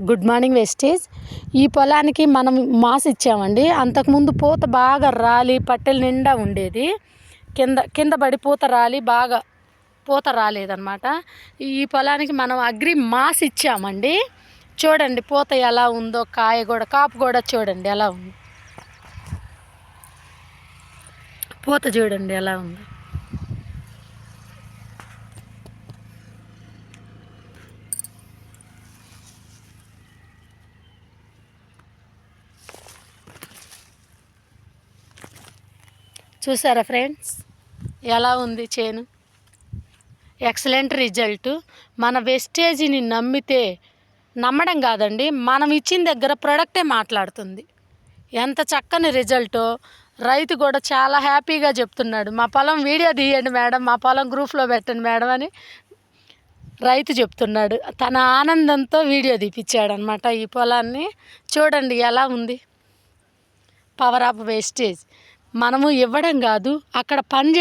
Good morning wastage. ఈ పొలానికి మనం మాస్ ఇచ్చామండి. అంతకుముందు పూత బాగా రాలి పట్టెల నిండా ఉండేది. కింద కింద పడి పూత రాలి బాగా పూత రాలేదన్నమాట. ఈ పొలానికి మనం అగ్రి మాస్ ఇచ్చామండి. చూడండి పూత ఎలా ఉందో, కాయ కూడా కాపు కూడా చూడండి ఎలా ఉంది, పూత చూడండి ఎలా ఉంది. చూసారా ఫ్రెండ్స్ ఎలా ఉంది చేను? Excellent result. మన వెస్టేజ్ని నమ్మడం కాదండి, మనం ఇచ్చిన దగ్గర ప్రొడక్టే మాట్లాడుతుంది. ఎంత చక్కని రిజల్టో రైతు కూడా చాలా హ్యాపీగా చెప్తున్నాడు. మా పొలం వీడియో తీయండి మేడం, మా పొలం గ్రూప్లో పెట్టండి మేడం అని రైతు చెప్తున్నాడు. తన ఆనందంతో వీడియో తీపిచ్చాడు అనమాట. ఈ పొలాన్ని చూడండి ఎలా ఉంది. పవర్ ఆఫ్ వెస్టేజ్ మనము ఇవ్వడం కాదు, అక్కడ పని